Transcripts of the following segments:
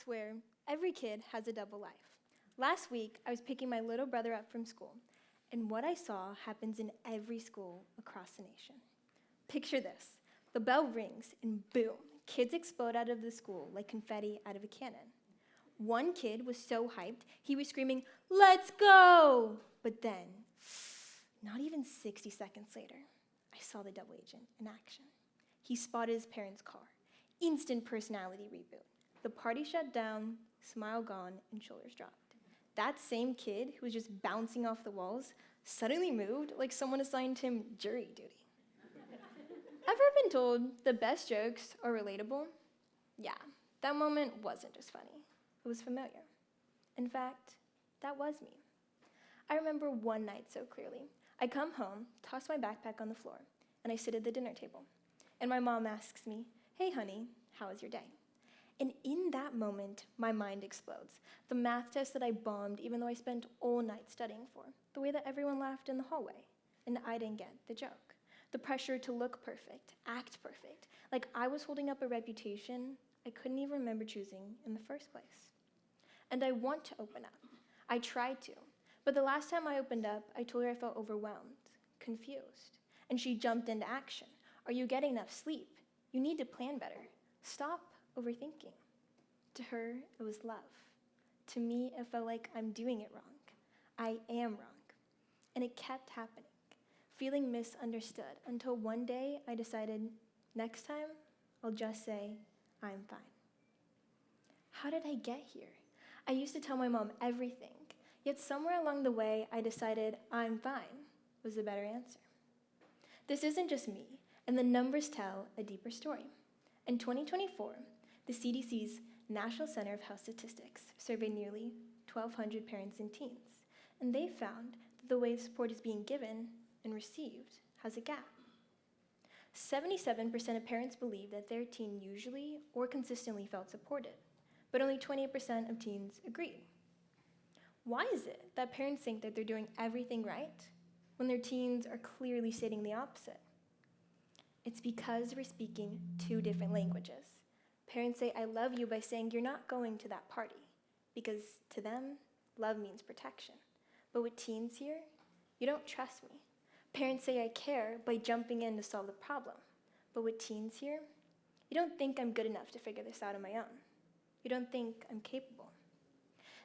swear, every kid has a double life. Last week, I was picking my little brother up from school, and what I saw happens in every school across the nation. Picture this. The bell rings, and boom, kids explode out of the school like confetti out of a cannon. One kid was so hyped, he was screaming, "Let's go!" But then, not even 60 seconds later, I saw the double agent in action. He spotted his parents' car. Instant personality reboot. The party shut down, smile gone, and shoulders dropped. That same kid who was just bouncing off the walls suddenly moved like someone assigned him jury duty. Ever been told the best jokes are relatable? Yeah, that moment wasn't just funny. It was familiar. In fact, that was me. I remember one night so clearly. I come home, toss my backpack on the floor, and I sit at the dinner table. And my mom asks me, "Hey, honey, how was your day?" And in that moment, my mind explodes. The math test that I bombed, even though I spent all night studying for. The way that everyone laughed in the hallway, and I didn't get the joke. The pressure to look perfect, act perfect, like I was holding up a reputation I couldn't even remember choosing in the first place. And I want to open up. I tried to. But the last time I opened up, I told her I felt overwhelmed, confused. And she jumped into action. Are you getting enough sleep? You need to plan better. Stop overthinking. To her, it was love. To me, it felt like I'm doing it wrong. I am wrong. And it kept happening, feeling misunderstood, until one day I decided, next time, I'll just say, I'm fine. How did I get here? I used to tell my mom everything, yet somewhere along the way, I decided I'm fine was the better answer. This isn't just me, and the numbers tell a deeper story. In 2024, the CDC's National Center of Health Statistics surveyed nearly 1,200 parents and teens, and they found that the way support is being given and received has a gap. 77% of parents believe that their teen usually or consistently felt supported, but only 28% of teens agreed. Why is it that parents think that they're doing everything right when their teens are clearly stating the opposite? It's because we're speaking two different languages. Parents say, "I love you," by saying you're not going to that party, because to them, love means protection. But with teens here, you don't trust me. Parents say, "I care," by jumping in to solve the problem. But with teens here, you don't think I'm good enough to figure this out on my own. You don't think I'm capable.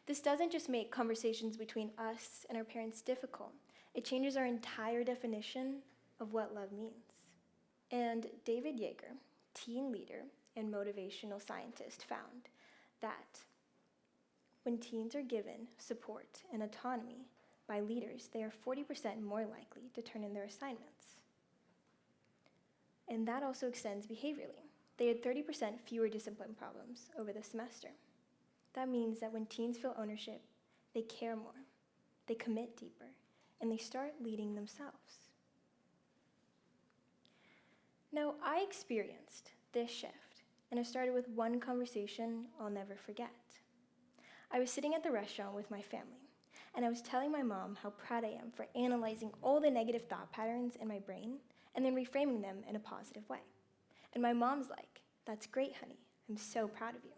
This doesn't just make conversations between us and our parents difficult. It changes our entire definition of what love means. And David Yeager, teen leader and motivational scientist, found that when teens are given support and autonomy by leaders, they are 40% more likely to turn in their assignments. And that also extends behaviorally. They had 30% fewer discipline problems over the semester. That means that when teens feel ownership, they care more, they commit deeper, and they start leading themselves. Now, I experienced this shift, and it started with one conversation I'll never forget. I was sitting at the restaurant with my family, and I was telling my mom how proud I am for analyzing all the negative thought patterns in my brain and then reframing them in a positive way. And my mom's like, "That's great, honey. I'm so proud of you."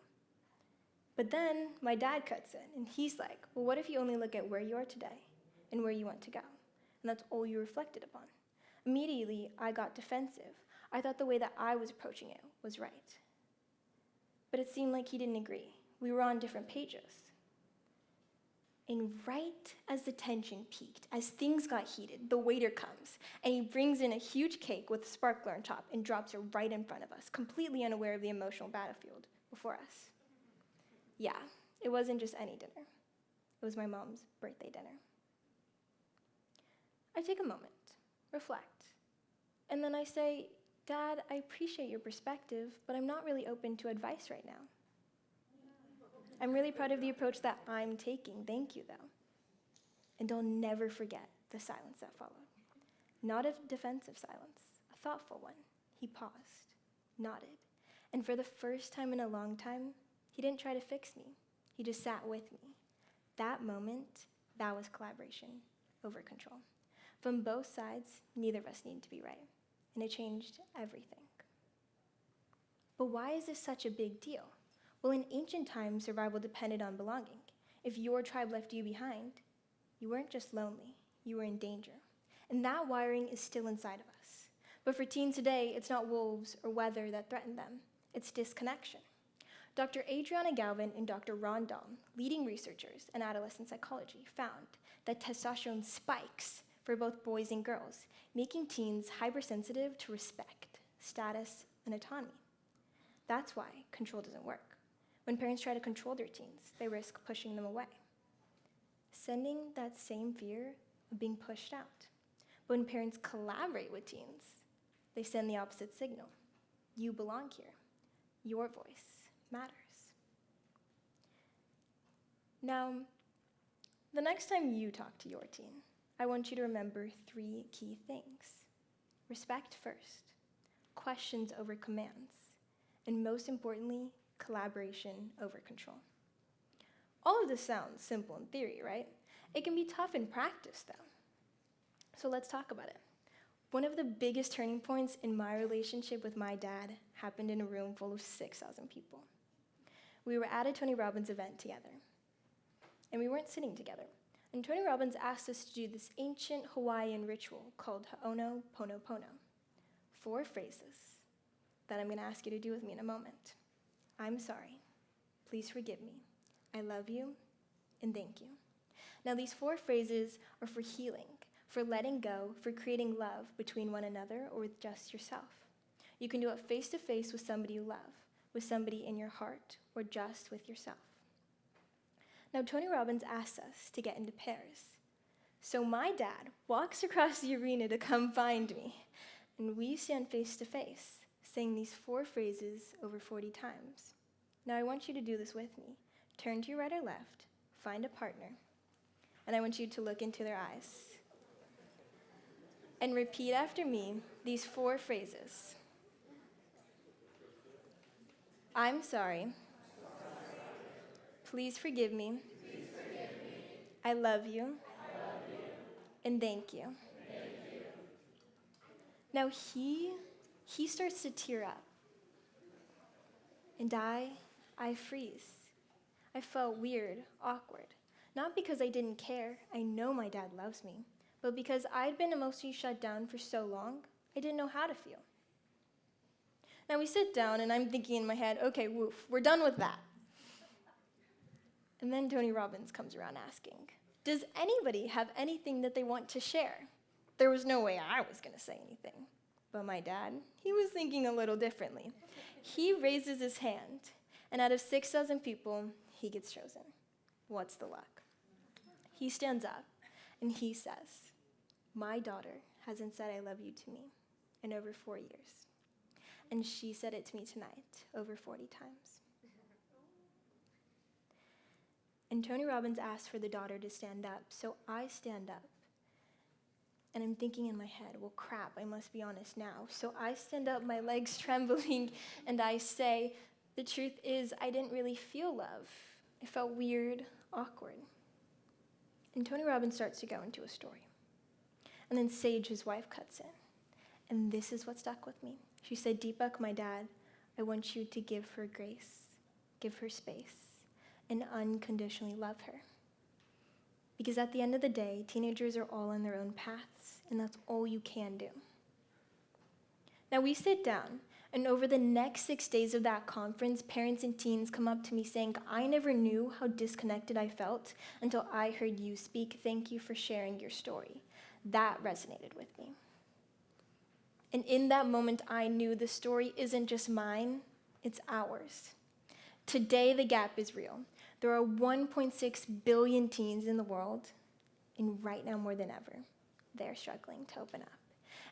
But then my dad cuts in, and he's like, "Well, what if you only look at where you are today and where you want to go? And that's all you reflected upon?" Immediately, I got defensive. I thought the way that I was approaching it was right. But it seemed like he didn't agree. We were on different pages. And right as the tension peaked, as things got heated, the waiter comes, and he brings in a huge cake with a sparkler on top and drops it right in front of us, completely unaware of the emotional battlefield before us. Yeah, it wasn't just any dinner. It was my mom's birthday dinner. I take a moment, reflect, and then I say, "Dad, I appreciate your perspective, but I'm not really open to advice right now. I'm really proud of the approach that I'm taking. Thank you, though." And I'll never forget the silence that followed. Not a defensive silence, a thoughtful one. He paused, nodded, and for the first time in a long time, he didn't try to fix me. He just sat with me. That moment, that was collaboration over control. From both sides, neither of us needed to be right, and it changed everything. But why is this such a big deal? Well, in ancient times, survival depended on belonging. If your tribe left you behind, you weren't just lonely, you were in danger. And that wiring is still inside of us. But for teens today, it's not wolves or weather that threaten them, it's disconnection. Dr. Adriana Galvin and Dr. Ron Dahl, leading researchers in adolescent psychology, found that testosterone spikes for both boys and girls, making teens hypersensitive to respect, status, and autonomy. That's why control doesn't work. When parents try to control their teens, they risk pushing them away, sending that same fear of being pushed out. But when parents collaborate with teens, they send the opposite signal. You belong here. Your voice matters. Now, the next time you talk to your teen, I want you to remember 3 key things. Respect first, questions over commands, and most importantly, collaboration over control. All of this sounds simple in theory, right? It can be tough in practice, though. So let's talk about it. One of the biggest turning points in my relationship with my dad happened in a room full of 6,000 people. We were at a Tony Robbins event together, and we weren't sitting together. And Tony Robbins asked us to do this ancient Hawaiian ritual called Ho'onoponopono. 4 phrases that I'm going to ask you to do with me in a moment. I'm sorry. Please forgive me. I love you. And thank you. Now, these 4 phrases are for healing, for letting go, for creating love between one another or with just yourself. You can do it face-to-face with somebody you love, with somebody in your heart, or just with yourself. Now, Tony Robbins asks us to get into pairs. So my dad walks across the arena to come find me, and we stand face-to-face, saying these 4 phrases over 40 times. Now, I want you to do this with me. Turn to your right or left, find a partner, and I want you to look into their eyes and repeat after me these 4 phrases. I'm sorry. Please forgive me. I love you. And thank you. Now he starts to tear up. And I freeze. I felt weird, awkward. Not because I didn't care, I know my dad loves me, but because I'd been emotionally shut down for so long, I didn't know how to feel. Now we sit down and I'm thinking in my head, okay, woof, we're done with that. And then Tony Robbins comes around asking, does anybody have anything that they want to share? There was no way I was gonna say anything. But my dad, he was thinking a little differently. He raises his hand, and out of 6,000 people, he gets chosen. What's the luck? He stands up, and he says, my daughter hasn't said I love you to me in over 4 years. And she said it to me tonight over 40 times. And Tony Robbins asked for the daughter to stand up, so I stand up. And I'm thinking in my head, well, crap, I must be honest now. So I stand up, my legs trembling, and I say, the truth is, I didn't really feel love. It felt weird, awkward. And Tony Robbins starts to go into a story. And then Sage, his wife, cuts in. And this is what stuck with me. She said, Deepak, my dad, I want you to give her grace, give her space, and unconditionally love her. Because at the end of the day, teenagers are all on their own paths, and that's all you can do. Now we sit down, and over the next 6 days of that conference, parents and teens come up to me saying, I never knew how disconnected I felt until I heard you speak. Thank you for sharing your story. That resonated with me. And in that moment, I knew the story isn't just mine, it's ours. Today, the gap is real. There are 1.6 billion teens in the world, and right now more than ever, they're struggling to open up.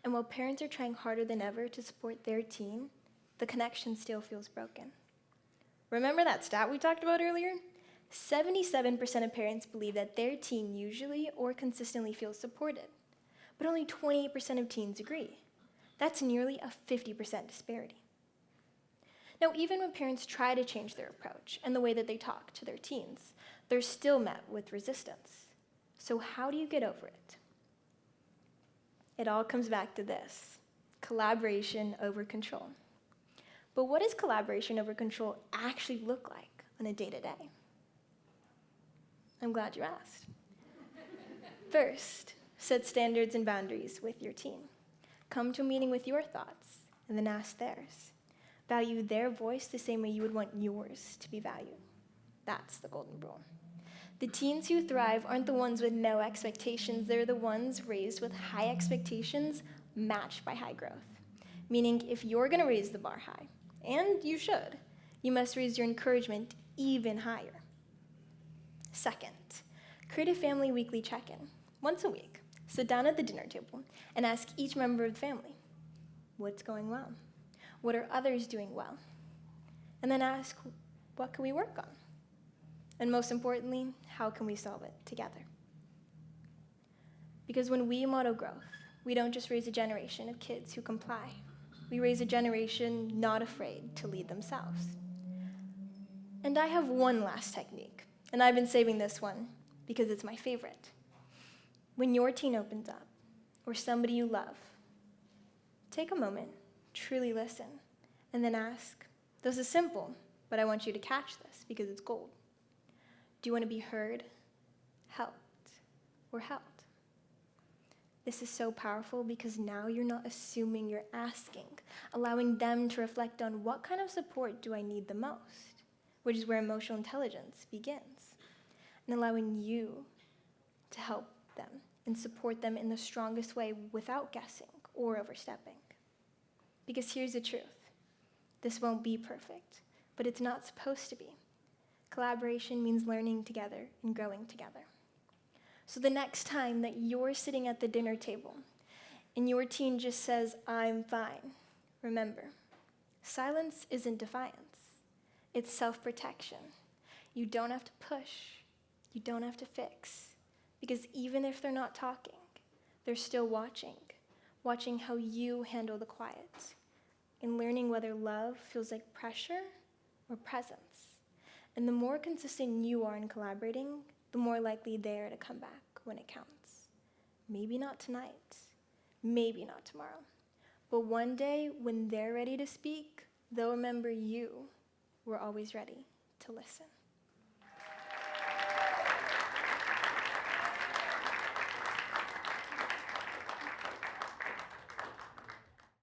And while parents are trying harder than ever to support their teen, the connection still feels broken. Remember that stat we talked about earlier? 77% of parents believe that their teen usually or consistently feels supported, but only 28% of teens agree. That's nearly a 50% disparity. Now, even when parents try to change their approach and the way that they talk to their teens, they're still met with resistance. So how do you get over it? It all comes back to this: collaboration over control. But what does collaboration over control actually look like on a day-to-day? I'm glad you asked. First, set standards and boundaries with your team. Come to a meeting with your thoughts, and then ask theirs. Value their voice the same way you would want yours to be valued. That's the golden rule. The teens who thrive aren't the ones with no expectations. They're the ones raised with high expectations matched by high growth. Meaning, if you're going to raise the bar high, and you should, you must raise your encouragement even higher. Second, create a family weekly check-in. Once a week, sit down at the dinner table and ask each member of the family, what's going well? What are others doing well? And then ask, what can we work on? And most importantly, how can we solve it together? Because when we model growth, we don't just raise a generation of kids who comply. We raise a generation not afraid to lead themselves. And I have one last technique, and I've been saving this one because it's my favorite. When your teen opens up, or somebody you love, take a moment, truly listen, and then ask, this is simple, but I want you to catch this because it's gold. Do you want to be heard, helped, or held? This is so powerful because now you're not assuming, you're asking, allowing them to reflect on what kind of support do I need the most, which is where emotional intelligence begins, and allowing you to help them and support them in the strongest way without guessing or overstepping. Because here's the truth. This won't be perfect, but it's not supposed to be. Collaboration means learning together and growing together. So the next time that you're sitting at the dinner table and your teen just says, I'm fine, remember, silence isn't defiance. It's self-protection. You don't have to push. You don't have to fix. Because even if they're not talking, they're still watching how you handle the quiet, and learning whether love feels like pressure or presence. And the more consistent you are in collaborating, the more likely they are to come back when it counts. Maybe not tonight, maybe not tomorrow, but one day when they're ready to speak, they'll remember you were always ready to listen.